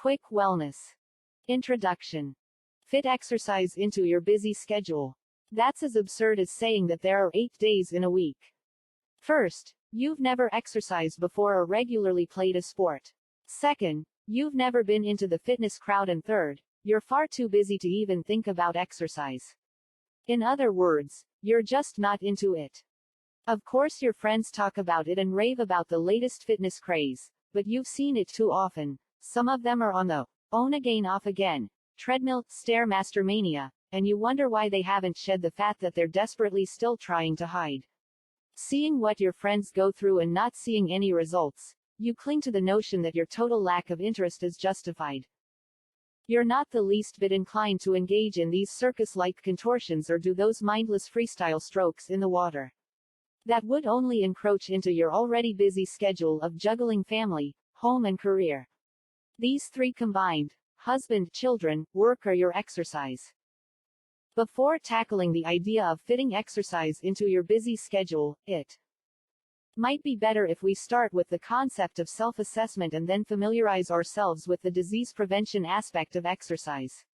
Quick wellness. Introduction. Fit exercise into your busy schedule. That's as absurd as saying that there are 8 days in a week. First, you've never exercised before or regularly played a sport. Second, you've never been into the fitness crowd. And third, you're far too busy to even think about exercise. In other words, you're just not into it. Of course, your friends talk about it and rave about the latest fitness craze, but you've seen it too often. Some of them are on the on again off again treadmill, stair master mania, and you wonder why they haven't shed the fat that they're desperately still trying to hide. Seeing what your friends go through and not seeing any results, you cling to the notion that your total lack of interest is justified. You're not the least bit inclined to engage in these circus-like contortions or do those mindless freestyle strokes in the water. That would only encroach into your already busy schedule of juggling family, home and career. These three combined, husband, children, work, are your exercise. Before tackling the idea of fitting exercise into your busy schedule, it might be better if we start with the concept of self-assessment and then familiarize ourselves with the disease prevention aspect of exercise.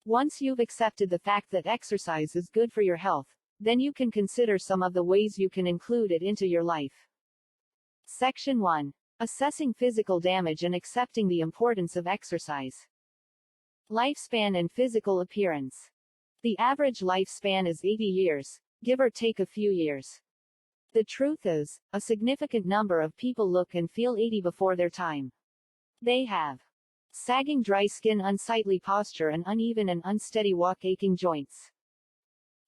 Once you've accepted the fact that exercise is good for your health, then you can consider some of the ways you can include it into your life. Section 1. Assessing physical damage and accepting the importance of exercise. Lifespan and physical appearance. The average lifespan is 80 years, give or take a few years. The truth is, a significant number of people look and feel 80 before their time. They have sagging dry skin, unsightly posture, and uneven and unsteady walk, aching joints.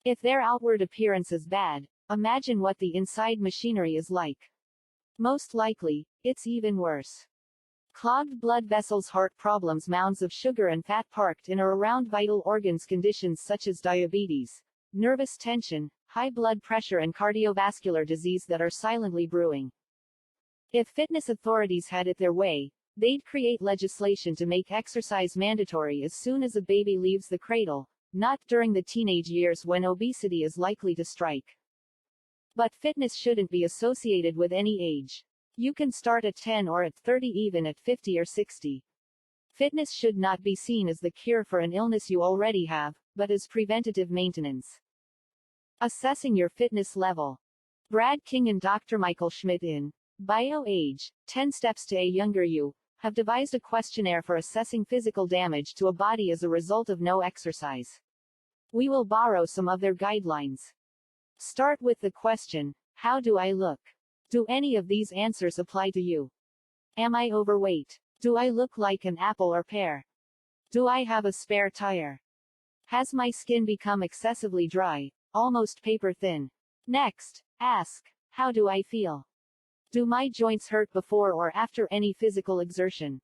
If their outward appearance is bad, imagine what the inside machinery is like. Most likely, it's even worse. Clogged blood vessels, heart problems, mounds of sugar and fat parked in or around vital organs, conditions such as diabetes, nervous tension, high blood pressure, and cardiovascular disease that are silently brewing. If fitness authorities had it their way, they'd create legislation to make exercise mandatory as soon as a baby leaves the cradle, not during the teenage years when obesity is likely to strike. But fitness shouldn't be associated with any age. You can start at 10 or at 30, even at 50 or 60. Fitness should not be seen as the cure for an illness you already have, but as preventative maintenance. Assessing your fitness level. Brad King and Dr. Michael Schmidt in Bio Age, 10 Steps to a Younger You, have devised a questionnaire for assessing physical damage to a body as a result of no exercise. We will borrow some of their guidelines. Start with the question, how do I look? Do any of these answers apply to you? Am I overweight? Do I look like an apple or pear? Do I have a spare tire? Has my skin become excessively dry, almost paper thin? Next, ask, how do I feel? Do my joints hurt before or after any physical exertion?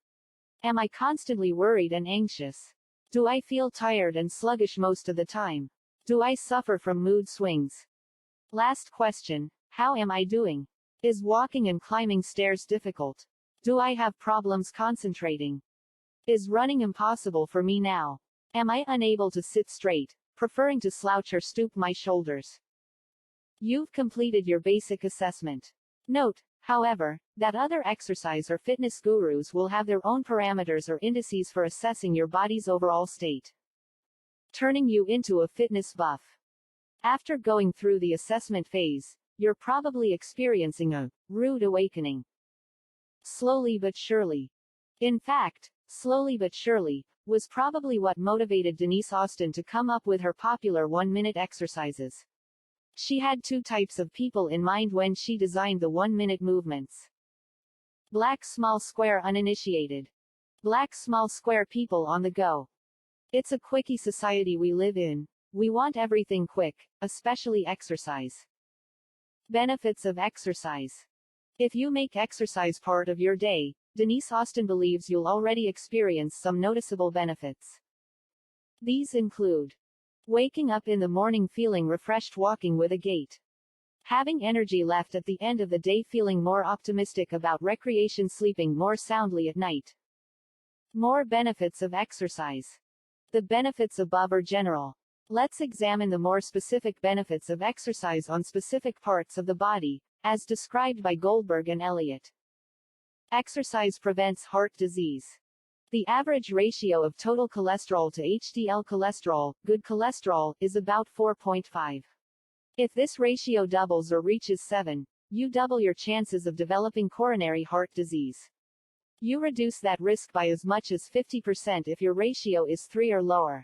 Am I constantly worried and anxious? Do I feel tired and sluggish most of the time? Do I suffer from mood swings? Last question, how am I doing? Is walking and climbing stairs difficult? Do I have problems concentrating? Is running impossible for me now? Am I unable to sit straight, preferring to slouch or stoop my shoulders? You've completed your basic assessment. Note, however, that other exercise or fitness gurus will have their own parameters or indices for assessing your body's overall state, turning you into a fitness buff. After going through the assessment phase, you're probably experiencing a rude awakening. Slowly but surely. In fact, slowly but surely was probably what motivated Denise Austin to come up with her popular 1-minute exercises. She had two types of people in mind when she designed the 1-minute movements. Black small square uninitiated. Black small square people on the go. It's a quickie society we live in. We want everything quick, especially exercise. Benefits of exercise. If you make exercise part of your day, Denise Austin believes you'll already experience some noticeable benefits. These include waking up in the morning feeling refreshed, walking with a gait, having energy left at the end of the day, feeling more optimistic about recreation, sleeping more soundly at night. More benefits of exercise. The benefits above are general. Let's examine the more specific benefits of exercise on specific parts of the body, as described by Goldberg and Elliott. Exercise prevents heart disease. The average ratio of total cholesterol to HDL cholesterol, good cholesterol, is about 4.5. If this ratio doubles or reaches 7, you double your chances of developing coronary heart disease. You reduce that risk by as much as 50% if your ratio is 3 or lower.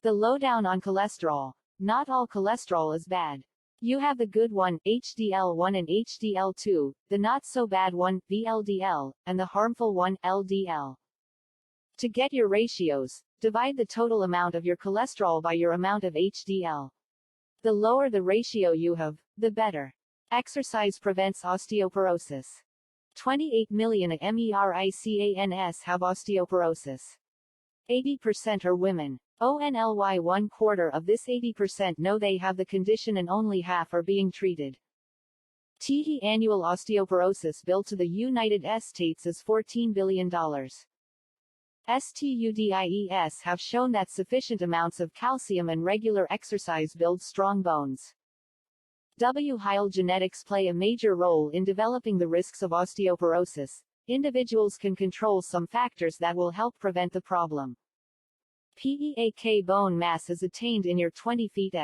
The lowdown on cholesterol. Not all cholesterol is bad. You have the good one, HDL1 and HDL2, the not so bad one, VLDL, and the harmful one, LDL. To get your ratios, divide the total amount of your cholesterol by your amount of HDL. The lower the ratio you have, the better. Exercise prevents osteoporosis. 28 million Americans have osteoporosis. 80% are women. Only 1/4 of this 80% know they have the condition and only half are being treated. The annual osteoporosis bill to the United States is $14 billion. Studies have shown that sufficient amounts of calcium and regular exercise build strong bones. While genetics play a major role in developing the risks of osteoporosis, individuals can control some factors that will help prevent the problem. PEAK bone mass is attained in your 20 feet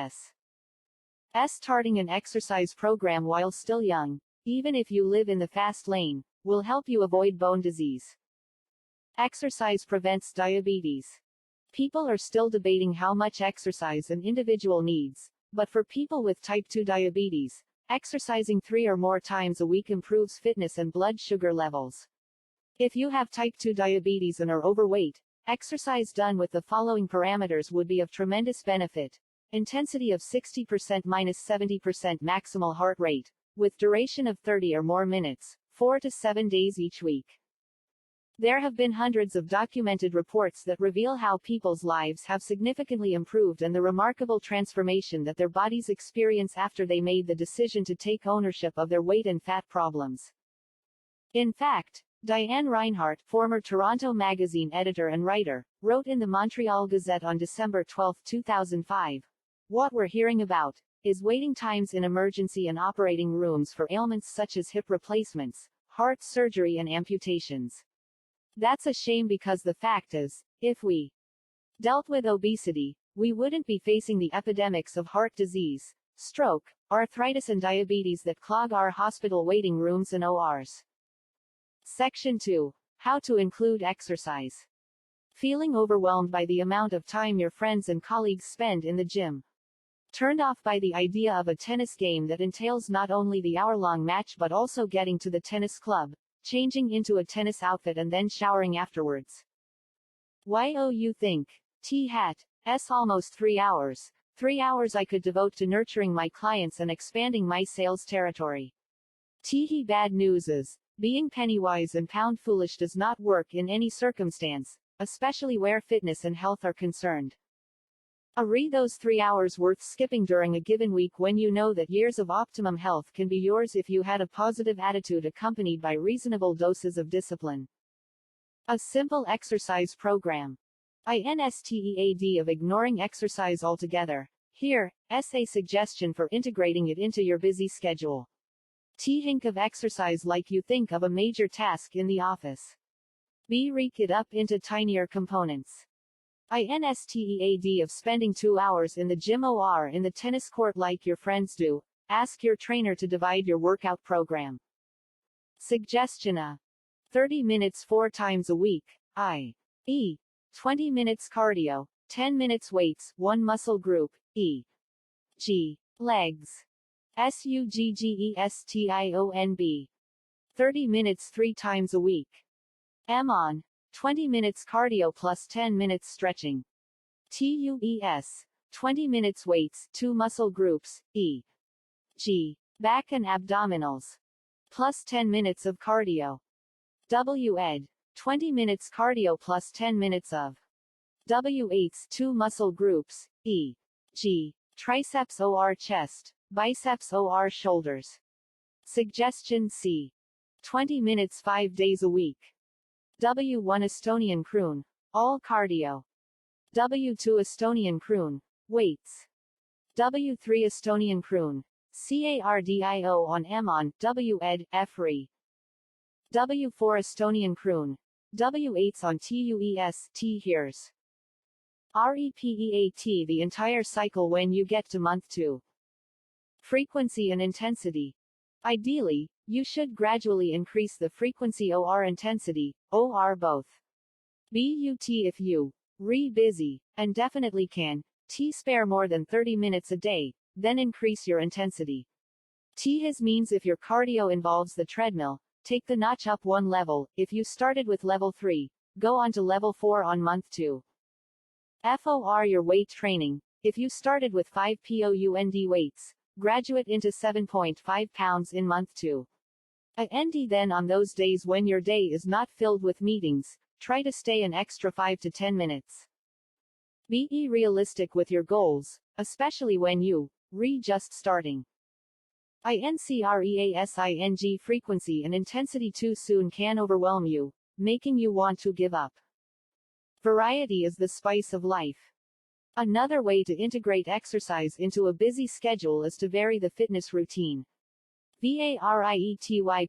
starting an exercise program while still young, even if you live in the fast lane, will help you avoid bone disease. Exercise prevents diabetes. People are still debating how much exercise an individual needs, but for people with type 2 diabetes, exercising 3 or more times a week improves fitness and blood sugar levels. If you have type 2 diabetes and are overweight, exercise done with the following parameters would be of tremendous benefit. Intensity of 60% minus 70% maximal heart rate, with duration of 30 or more minutes, 4 to 7 days each week. There have been hundreds of documented reports that reveal how people's lives have significantly improved and the remarkable transformation that their bodies experience after they made the decision to take ownership of their weight and fat problems. In fact, Diane Reinhardt, former Toronto Magazine editor and writer, wrote in the Montreal Gazette on December 12, 2005, "What we're hearing about is waiting times in emergency and operating rooms for ailments such as hip replacements, heart surgery and amputations. That's a shame because the fact is, if we dealt with obesity, we wouldn't be facing the epidemics of heart disease, stroke, arthritis and diabetes that clog our hospital waiting rooms and ORs." Section 2. How to include exercise. Feeling overwhelmed by the amount of time your friends and colleagues spend in the gym? Turned off by the idea of a tennis game that entails not only the hour-long match but also getting to the tennis club, changing into a tennis outfit and then showering afterwards? You think? Almost 3 hours. 3 hours I could devote to nurturing my clients and expanding my sales territory. Bad news is, being penny-wise and pound-foolish does not work in any circumstance, especially where fitness and health are concerned. Are those 3 hours worth skipping during a given week when you know that years of optimum health can be yours if you had a positive attitude accompanied by reasonable doses of discipline? A simple exercise program. Instead of ignoring exercise altogether, here, a suggestion for integrating it into your busy schedule. Think of exercise like you think of a major task in the office. Break it up into tinier components. Instead of spending 2 hours in the gym or in the tennis court like your friends do, ask your trainer to divide your workout program. Suggestion A. 30 minutes 4 times a week, i.e. 20 minutes cardio, 10 minutes weights, 1 muscle group, e.g. legs. SUGGESTIONB. 30 minutes 3 times a week. On. 20 minutes cardio plus 10 minutes stretching. TUES. 20 minutes weights, 2 muscle groups, e.g. back and abdominals. Plus 10 minutes of cardio. WED. 20 minutes cardio plus 10 minutes of W8s, 2 muscle groups, e.g. triceps or chest, biceps or shoulders. Suggestion C. 20 minutes 5 days a week. W1 Estonian Kroon, all cardio. W2 Estonian Kroon, weights. W3 Estonian Kroon, cardio on WED, FRE. W4 Estonian Kroon, W8s on TUES, here's REPEAT the entire cycle when you get to month 2. Frequency and intensity. Ideally, you should gradually increase the frequency or intensity, or both. But if you busy, and definitely can, spare more than 30 minutes a day, then increase your intensity. His means if your cardio involves the treadmill, take the notch up one level. If you started with level 3, go on to level 4 on month 2. For your weight training, if you started with 5 pound weights, graduate into 7.5 pounds in month 2. And then on those days when your day is not filled with meetings, try to stay an extra 5 to 10 minutes. Be realistic with your goals, especially when you just starting. Increasing frequency and intensity too soon can overwhelm you, making you want to give up. Variety is the spice of life. Another way to integrate exercise into a busy schedule is to vary the fitness routine. Variety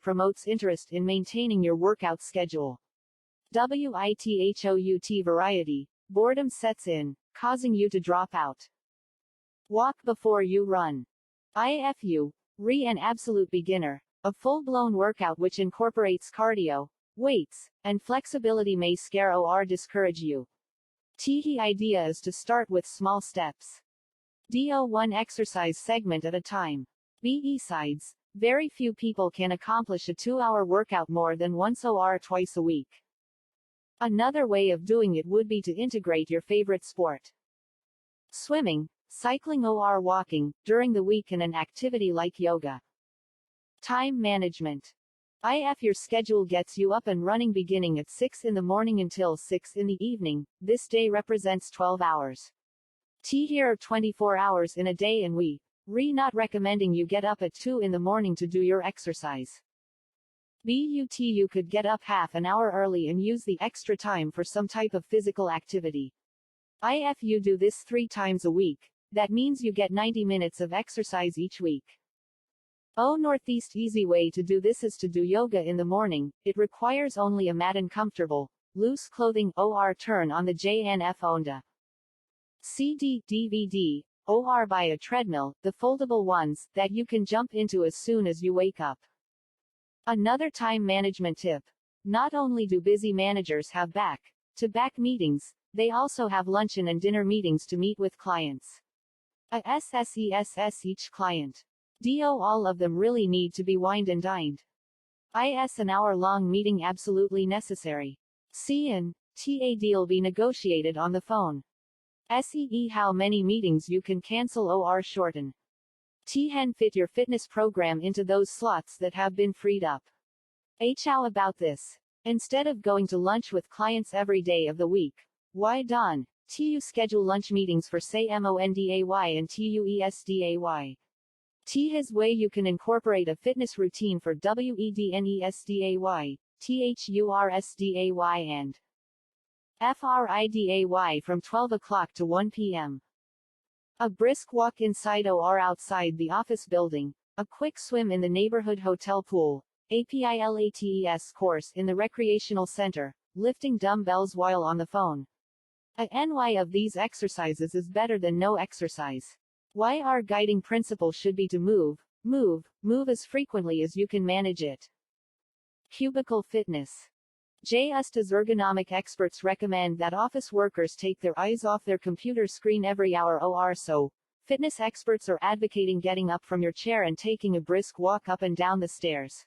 promotes interest in maintaining your workout schedule. Without variety, boredom sets in, causing you to drop out. Walk before you run. An absolute beginner. A full-blown workout which incorporates cardio, weights, and flexibility may scare or discourage you. The idea is to start with small steps. Do one exercise segment at a time. Besides, very few people can accomplish a 2-hour workout more than once or twice a week. Another way of doing it would be to integrate your favorite sport. Swimming, cycling or walking, during the week and an activity like yoga. Time management. If your schedule gets you up and running beginning at 6 in the morning until 6 in the evening, this day represents 12 hours. Here are 24 hours in a day and not recommending you get up at 2 in the morning to do your exercise. But you could get up half an hour early and use the extra time for some type of physical activity. If you do this 3 times a week, that means you get 90 minutes of exercise each week. Northeast easy way to do this is to do yoga in the morning. It requires only a mat and comfortable, loose clothing or turn on the JNF Onda. CD, DVD, or buy a treadmill, the foldable ones, that you can jump into as soon as you wake up. Another time management tip. Not only do busy managers have back-to-back meetings, they also have luncheon and dinner meetings to meet with clients. Each client. All of them really need to be wined and dined. An hour-long meeting absolutely necessary. Ta deal be negotiated on the phone. How many meetings you can cancel or shorten. Fit your fitness program into those slots that have been freed up. How about this? Instead of going to lunch with clients every day of the week, why don't you schedule lunch meetings for say Monday and Tuesday? His way you can incorporate a fitness routine for Wednesday, Thursday and Friday from 12 o'clock to 1 p.m. A brisk walk inside or outside the office building, a quick swim in the neighborhood hotel pool, a Pilates course in the recreational center, lifting dumbbells while on the phone. Any of these exercises is better than no exercise. Our guiding principle should be to move as frequently as you can manage it. Cubicle fitness. Just as ergonomic experts recommend that office workers take their eyes off their computer screen every hour or so, fitness experts are advocating getting up from your chair and taking a brisk walk up and down the stairs.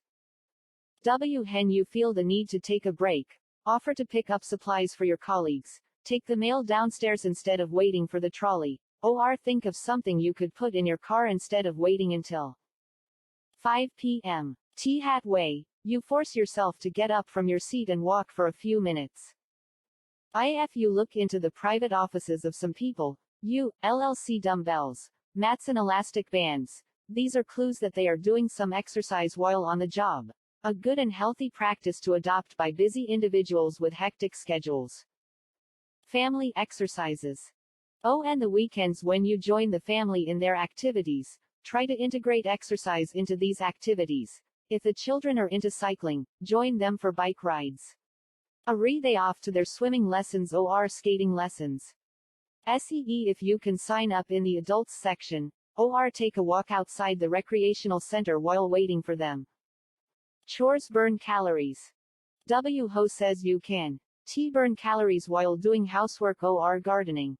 When you feel the need to take a break, offer to pick up supplies for your colleagues, take the mail downstairs instead of waiting for the trolley, or think of something you could put in your car instead of waiting until 5 p.m. Way, you force yourself to get up from your seat and walk for a few minutes. If you look into the private offices of some people, LLC dumbbells, mats and elastic bands, these are clues that they are doing some exercise while on the job. A good and healthy practice to adopt by busy individuals with hectic schedules. Family exercises. And the weekends when you join the family in their activities, try to integrate exercise into these activities. If the children are into cycling, join them for bike rides. A day off to their swimming lessons or skating lessons. If you can sign up in the adults section, or take a walk outside the recreational center while waiting for them. Chores burn calories. Ho says you can. Burn calories while doing housework or gardening.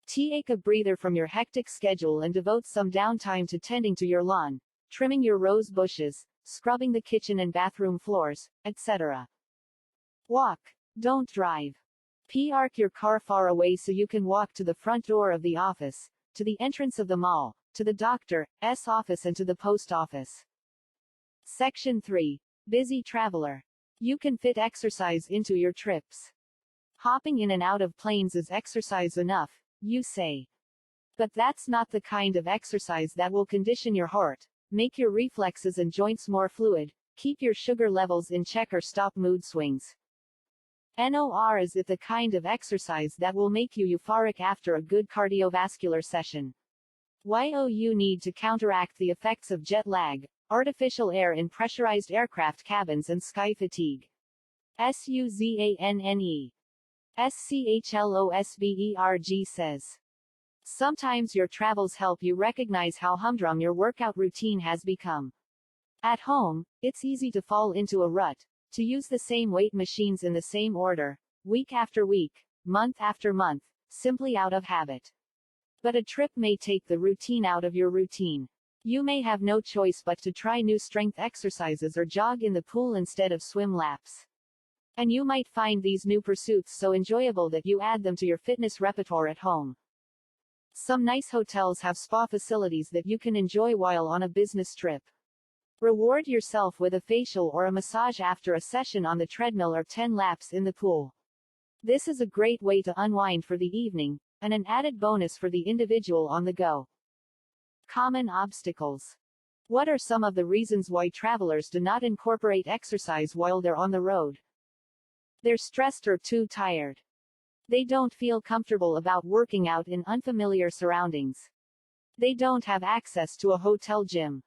Take a breather from your hectic schedule and devote some downtime to tending to your lawn, trimming your rose bushes, scrubbing the kitchen and bathroom floors, etc. Walk. Don't drive. Park your car far away so you can walk to the front door of the office, to the entrance of the mall, to the doctor's office and to the post office. Section 3. Busy traveler. You can fit exercise into your trips. Hopping in and out of planes is exercise enough, you say. But that's not the kind of exercise that will condition your heart, make your reflexes and joints more fluid, keep your sugar levels in check or stop mood swings. Nor is it the kind of exercise that will make you euphoric after a good cardiovascular session. You need to counteract the effects of jet lag, artificial air in pressurized aircraft cabins and sky fatigue. Suzanne. Schlosberg says. Sometimes your travels help you recognize how humdrum your workout routine has become. At home, it's easy to fall into a rut, to use the same weight machines in the same order, week after week, month after month, simply out of habit. But a trip may take the routine out of your routine. You may have no choice but to try new strength exercises or jog in the pool instead of swim laps. And you might find these new pursuits so enjoyable that you add them to your fitness repertoire at home. Some nice hotels have spa facilities that you can enjoy while on a business trip. Reward yourself with a facial or a massage after a session on the treadmill or 10 laps in the pool. This is a great way to unwind for the evening, and an added bonus for the individual on the go. Common obstacles. What are some of the reasons why travelers do not incorporate exercise while they're on the road? They're stressed or too tired. They don't feel comfortable about working out in unfamiliar surroundings. They don't have access to a hotel gym.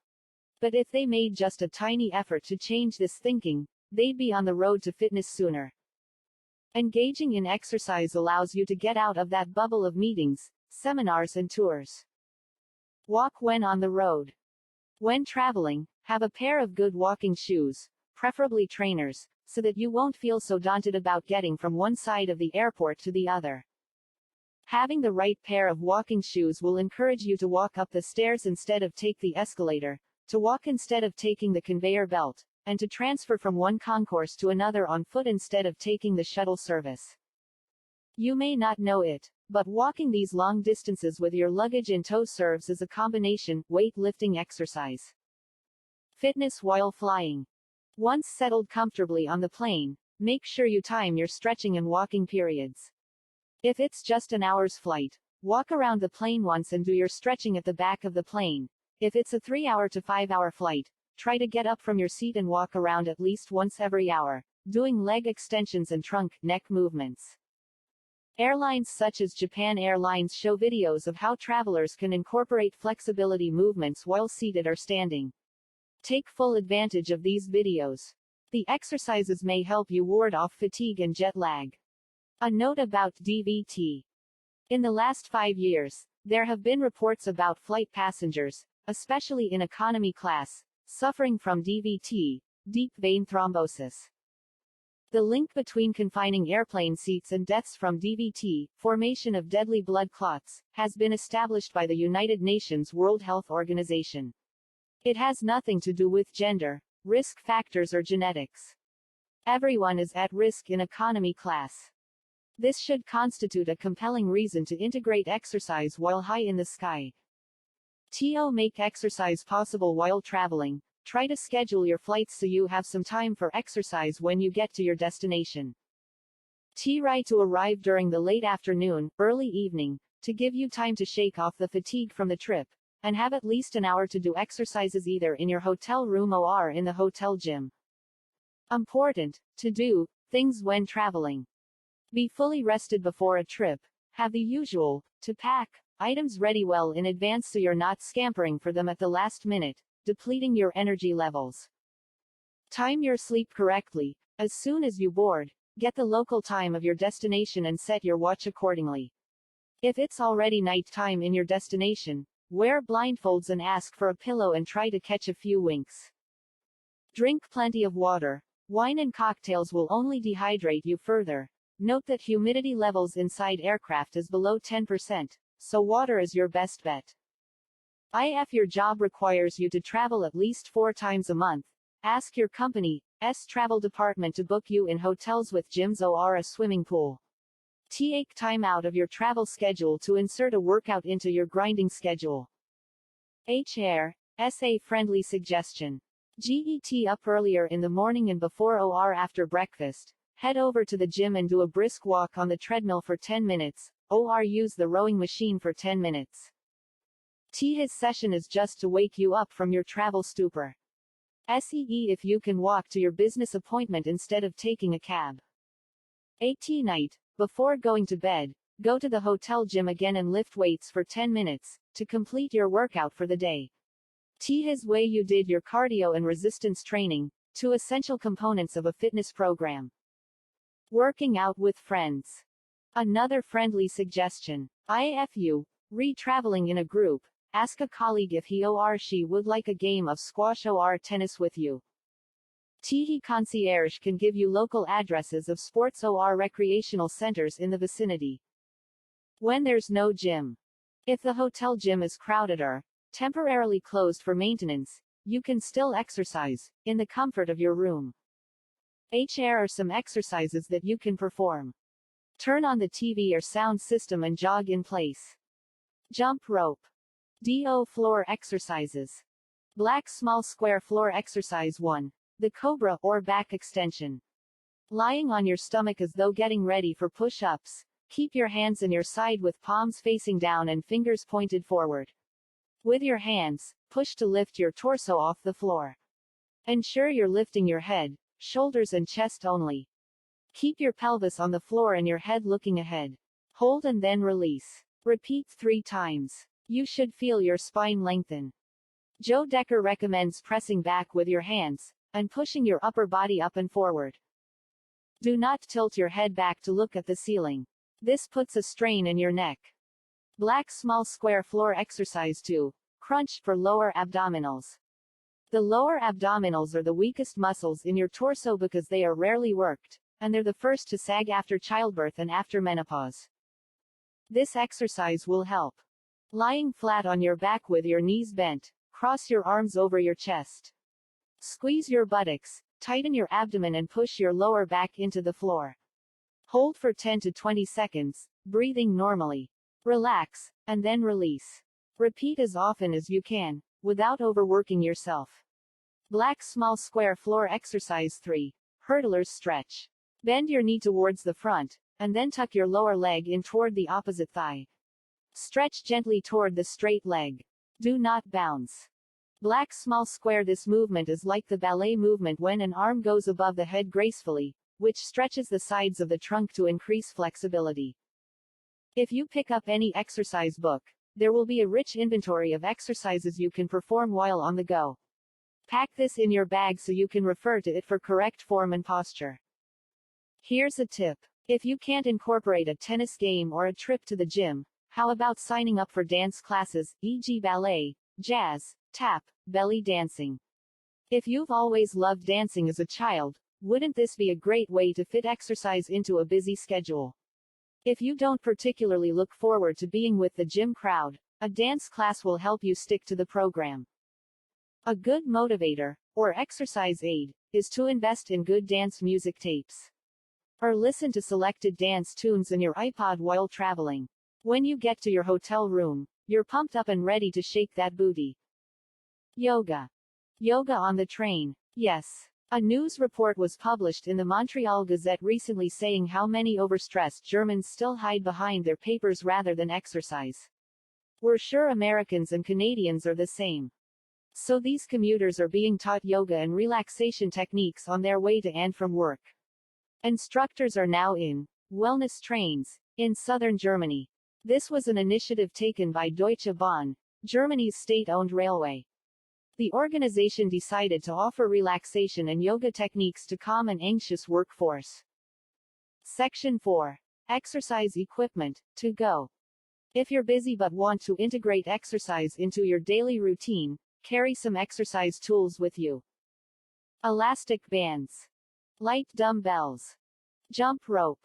But if they made just a tiny effort to change this thinking, they'd be on the road to fitness sooner. Engaging in exercise allows you to get out of that bubble of meetings, seminars and tours. Walk when on the road. When traveling, have a pair of good walking shoes, preferably trainers, so that you won't feel so daunted about getting from one side of the airport to the other. Having the right pair of walking shoes will encourage you to walk up the stairs instead of take the escalator, to walk instead of taking the conveyor belt, and to transfer from one concourse to another on foot instead of taking the shuttle service. You may not know it, but walking these long distances with your luggage in tow serves as a combination weight-lifting exercise. Fitness while flying. Once settled comfortably on the plane, make sure you time your stretching and walking periods. If it's just an hour's flight, walk around the plane once and do your stretching at the back of the plane. If it's a 3-hour to 5-hour flight, try to get up from your seat and walk around at least once every hour, doing leg extensions and trunk, neck movements. Airlines such as Japan Airlines show videos of how travelers can incorporate flexibility movements while seated or standing. Take full advantage of these videos. The exercises may help you ward off fatigue and jet lag. A note about DVT. In the last 5 years, there have been reports about flight passengers, especially in economy class, suffering from DVT, deep vein thrombosis. The link between confining airplane seats and deaths from DVT, formation of deadly blood clots, has been established by the United Nations World Health Organization. It has nothing to do with gender, risk factors or genetics. Everyone is at risk in economy class. This should constitute a compelling reason to integrate exercise while high in the sky. Make exercise possible while traveling. Try to schedule your flights so you have some time for exercise when you get to your destination. Try to arrive during the late afternoon, early evening, to give you time to shake off the fatigue from the trip, and have at least an hour to do exercises either in your hotel room or in the hotel gym. Important to do things when traveling. Be fully rested before a trip. Have the usual to pack items ready well in advance so you're not scampering for them at the last minute, depleting your energy levels. Time your sleep correctly. As soon as you board, Get the local time of your destination and set your watch accordingly. If it's already night time in your destination, wear blindfolds and ask for a pillow and try to catch a few winks. Drink plenty of water. Wine and cocktails will only dehydrate you further. Note that humidity levels inside aircraft is below 10%, so water is your best bet. If your job requires you to travel at least 4 times a month, ask your company's travel department to book you in hotels with gyms or a swimming pool. Take time out of your travel schedule to insert a workout into your grinding schedule. SA-friendly suggestion. Get up earlier in the morning and before or after breakfast. Head over to the gym and do a brisk walk on the treadmill for 10 minutes, or use the rowing machine for 10 minutes. His session is just to wake you up from your travel stupor. If you can walk to your business appointment instead of taking a cab. Night. Before going to bed, go to the hotel gym again and lift weights for 10 minutes, to complete your workout for the day. His way you did your cardio and resistance training, 2 essential components of a fitness program. Working out with friends. Another friendly suggestion. If you traveling in a group, ask a colleague if he or she would like a game of squash or tennis with you. Concierge can give you local addresses of sports or recreational centers in the vicinity. When there's no gym. If the hotel gym is crowded or temporarily closed for maintenance, you can still exercise in the comfort of your room. Here are some exercises that you can perform. Turn on the TV or sound system and jog in place. Jump rope. DO floor exercises. Black small square floor exercise 1. The Cobra or back extension. Lying on your stomach as though getting ready for push-ups. Keep your hands in your side with palms facing down and fingers pointed forward. With your hands, push to lift your torso off the floor. Ensure you're lifting your head, shoulders and chest only. Keep your pelvis on the floor and your head looking ahead. Hold and then release. Repeat 3 times. You should feel your spine lengthen. Joe Decker recommends pressing back with your hands, and pushing your upper body up and forward. Do not tilt your head back to look at the ceiling. This puts a strain in your neck. Black small square floor exercise 2. Crunch for lower abdominals. The lower abdominals are the weakest muscles in your torso because they are rarely worked, and they're the first to sag after childbirth and after menopause. This exercise will help. Lying flat on your back with your knees bent, cross your arms over your chest. Squeeze your buttocks, tighten your abdomen and push your lower back into the floor. Hold for 10 to 20 seconds, breathing normally. Relax, and then release. Repeat as often as you can, without overworking yourself. Black small square floor exercise 3. Hurdler's stretch. Bend your knee towards the front, and then tuck your lower leg in toward the opposite thigh. Stretch gently toward the straight leg. Do not bounce. Black small square. This movement is like the ballet movement when an arm goes above the head gracefully, which stretches the sides of the trunk to increase flexibility. If you pick up any exercise book, there will be a rich inventory of exercises you can perform while on the go. Pack this in your bag so you can refer to it for correct form and posture. Here's a tip. If you can't incorporate a tennis game or a trip to the gym, how about signing up for dance classes, e.g. ballet, jazz, tap, belly dancing? If you've always loved dancing as a child, wouldn't this be a great way to fit exercise into a busy schedule? If you don't particularly look forward to being with the gym crowd, a dance class will help you stick to the program. A good motivator, or exercise aid, is to invest in good dance music tapes. Or listen to selected dance tunes in your iPod while traveling. When you get to your hotel room, you're pumped up and ready to shake that booty. Yoga. Yoga on the train. Yes. A news report was published in the Montreal Gazette recently saying how many overstressed Germans still hide behind their papers rather than exercise. We're sure Americans and Canadians are the same. So these commuters are being taught yoga and relaxation techniques on their way to and from work. Instructors are now in wellness trains in southern Germany. This was an initiative taken by Deutsche Bahn, Germany's state-owned railway. The organization decided to offer relaxation and yoga techniques to calm an anxious workforce. Section 4. Exercise equipment, to go. If you're busy but want to integrate exercise into your daily routine, carry some exercise tools with you. Elastic bands. Light dumbbells. Jump rope.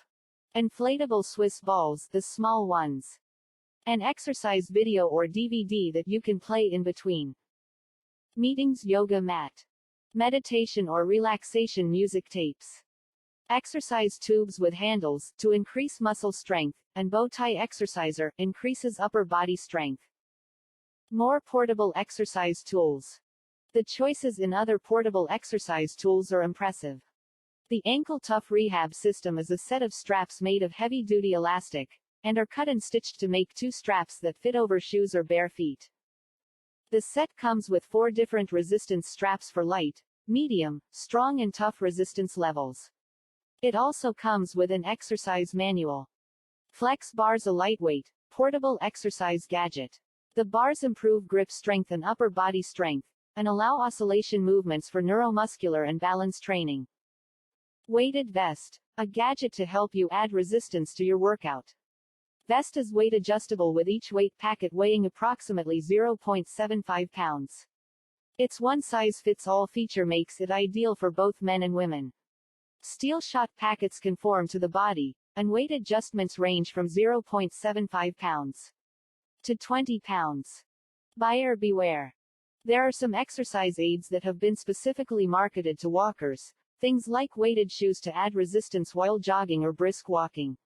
Inflatable Swiss balls, the small ones. An exercise video or DVD that you can play in between. Meetings yoga mat. Meditation or relaxation music tapes. Exercise tubes with handles, to increase muscle strength, and bow tie exerciser, increases upper body strength. More portable exercise tools. The choices in other portable exercise tools are impressive. The Ankle Tuff Rehab system is a set of straps made of heavy-duty elastic, and are cut and stitched to make 2 straps that fit over shoes or bare feet. The set comes with 4 different resistance straps for light, medium, strong and tough resistance levels. It also comes with an exercise manual. Flex bars, a lightweight, portable exercise gadget. The bars improve grip strength and upper body strength, and allow oscillation movements for neuromuscular and balance training. Weighted vest, a gadget to help you add resistance to your workout. Vest is weight adjustable with each weight packet weighing approximately 0.75 pounds. Its one-size-fits-all feature makes it ideal for both men and women. Steel shot packets conform to the body, and weight adjustments range from 0.75 pounds to 20 pounds. Buyer beware. There are some exercise aids that have been specifically marketed to walkers, things like weighted shoes to add resistance while jogging or brisk walking.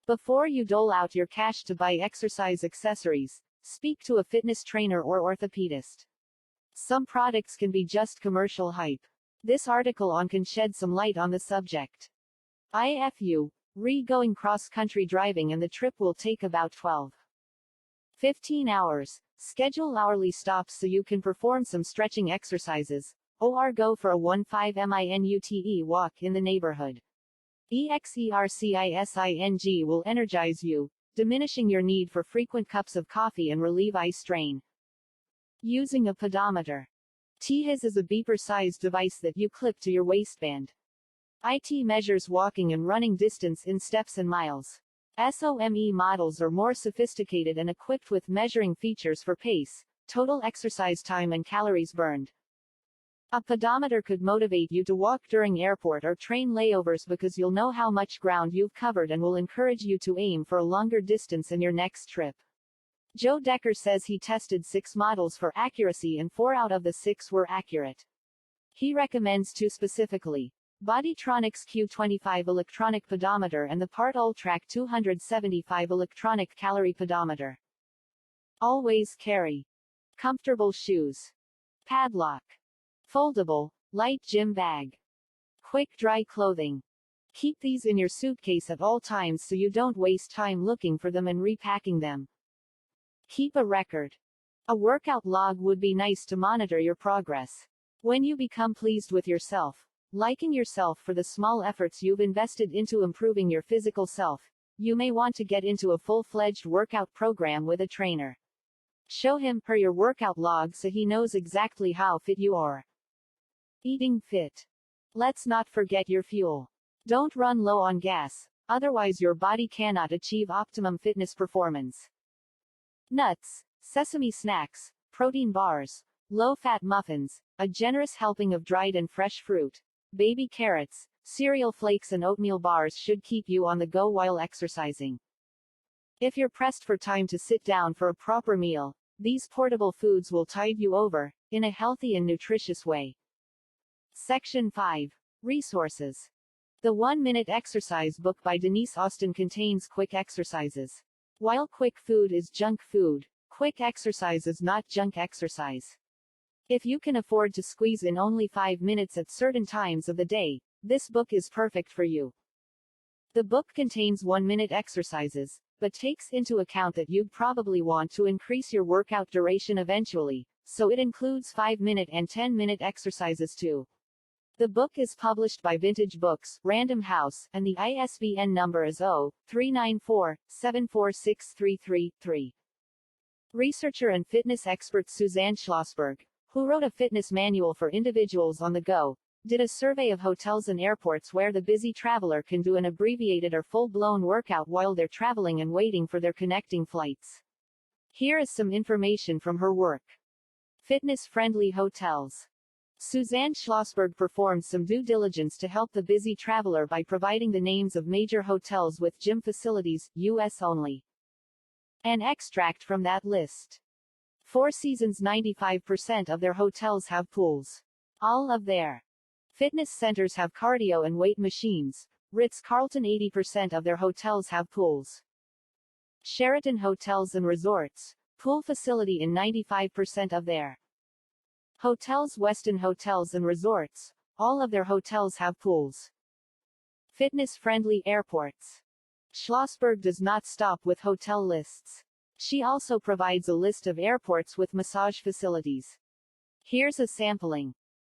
Before you dole out your cash to buy exercise accessories, speak to a fitness trainer or orthopedist. Some products can be just commercial hype. This article can shed some light on the subject. IFU, going cross-country driving, and the trip will take about 12-15 hours. Schedule hourly stops so you can perform some stretching exercises, or go for a 15-minute walk in the neighborhood. Exercising will energize you, diminishing your need for frequent cups of coffee and relieve eye strain. Using a pedometer. THIS is a beeper-sized device that you clip to your waistband. IT measures walking and running distance in steps and miles. SOME models are more sophisticated and equipped with measuring features for pace, total exercise time and calories burned. A pedometer could motivate you to walk during airport or train layovers because you'll know how much ground you've covered and will encourage you to aim for a longer distance in your next trip. Joe Decker says he tested 6 models for accuracy and 4 out of the 6 were accurate. He recommends 2 specifically: Bodytronics Q25 electronic pedometer and the Part Ultrac 275 electronic calorie pedometer. Always carry comfortable shoes. Padlock. Foldable, light gym bag. Quick dry clothing. Keep these in your suitcase at all times so you don't waste time looking for them and repacking them. Keep a record. A workout log would be nice to monitor your progress. When you become pleased with yourself, liking yourself for the small efforts you've invested into improving your physical self, you may want to get into a full-fledged workout program with a trainer. Show him per your workout log so he knows exactly how fit you are. Eating fit. Let's not forget your fuel. Don't run low on gas, otherwise your body cannot achieve optimum fitness performance. Nuts, sesame snacks, protein bars, low-fat muffins, a generous helping of dried and fresh fruit, baby carrots, cereal flakes and oatmeal bars should keep you on the go while exercising. If you're pressed for time to sit down for a proper meal, these portable foods will tide you over, in a healthy and nutritious way. Section 5. Resources. The 1-Minute Exercise book by Denise Austin contains quick exercises. While quick food is junk food, quick exercise is not junk exercise. If you can afford to squeeze in only 5 minutes at certain times of the day, this book is perfect for you. The book contains 1-minute exercises, but takes into account that you'd probably want to increase your workout duration eventually, so it includes 5-minute and 10-minute exercises too. The book is published by Vintage Books, Random House, and the ISBN number is 0-394-74633-3. Researcher and fitness expert Suzanne Schlossberg, who wrote a fitness manual for individuals on the go, did a survey of hotels and airports where the busy traveler can do an abbreviated or full-blown workout while they're traveling and waiting for their connecting flights. Here is some information from her work. Fitness-friendly hotels. Suzanne Schlossberg performed some due diligence to help the busy traveler by providing the names of major hotels with gym facilities, U.S. only. An extract from that list. Four Seasons 95% of their hotels have pools. All of their fitness centers have cardio and weight machines. Ritz-Carlton 80% of their hotels have pools. Sheraton Hotels and Resorts, pool facility in 95% of their hotels. Westin Hotels and Resorts, all of their hotels have pools. Fitness-friendly airports. Schlossberg does not stop with hotel lists. She also provides a list of airports with massage facilities. Here's a sampling.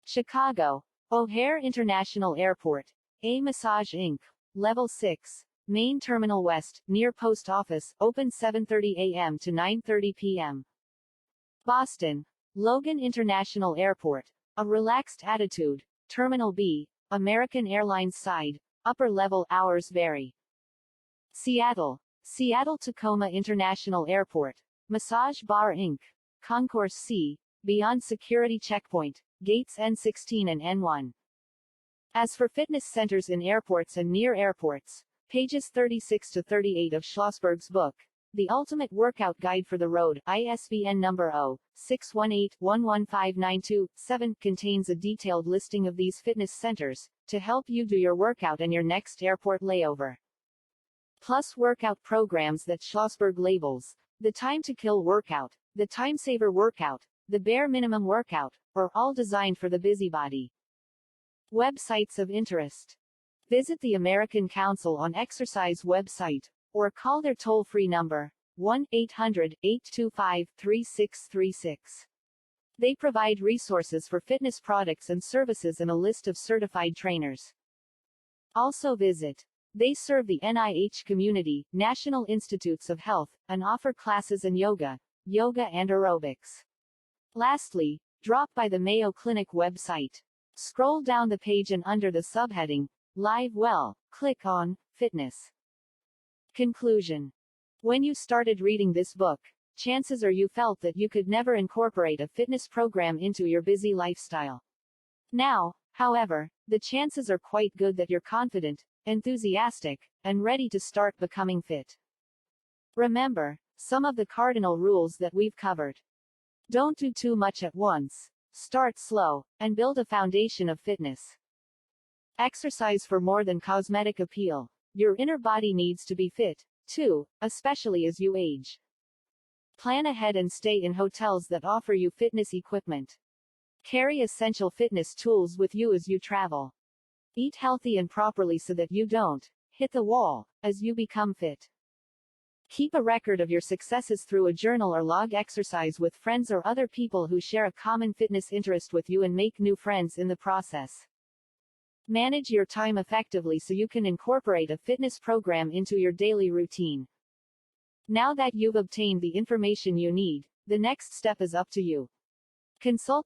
Chicago, O'Hare International Airport, A Massage Inc., Level 6, Main Terminal West, near Post Office, open 7:30 a.m. to 9:30 p.m. Boston, Logan International Airport, a relaxed attitude, Terminal B, American Airlines side, upper level, hours vary. Seattle, Seattle Tacoma International Airport, Massage Bar Inc., Concourse C, beyond security checkpoint, gates N16 and N1. As for fitness centers in airports and near airports, pages 36 to 38 of Schlossberg's book, The Ultimate Workout Guide for the Road, ISBN number 0-618-115927, contains a detailed listing of these fitness centers, to help you do your workout and your next airport layover. Plus workout programs that Schlossberg labels, the Time to Kill workout, the Time Saver workout, the Bare Minimum workout, or all designed for the busybody. Websites of interest. Visit the American Council on Exercise website, or call their toll-free number, 1-800-825-3636. They provide resources for fitness products and services and a list of certified trainers. Also visit. They serve the NIH community, National Institutes of Health, and offer classes in yoga and aerobics. Lastly, drop by the Mayo Clinic website. Scroll down the page and under the subheading, Live Well, click on Fitness. Conclusion. When you started reading this book, chances are you felt that you could never incorporate a fitness program into your busy lifestyle. Now, however, the chances are quite good that you're confident, enthusiastic, and ready to start becoming fit. Remember some of the cardinal rules that we've covered. Don't do too much at once. Start slow, and build a foundation of fitness. Exercise for more than cosmetic appeal. Your inner body needs to be fit, too, especially as you age. Plan ahead and stay in hotels that offer you fitness equipment. Carry essential fitness tools with you as you travel. Eat healthy and properly so that you don't hit the wall as you become fit. Keep a record of your successes through a journal or log. Exercise with friends or other people who share a common fitness interest with you and make new friends in the process. Manage your time effectively so you can incorporate a fitness program into your daily routine. Now that you've obtained the information you need, the next step is up to you. Consult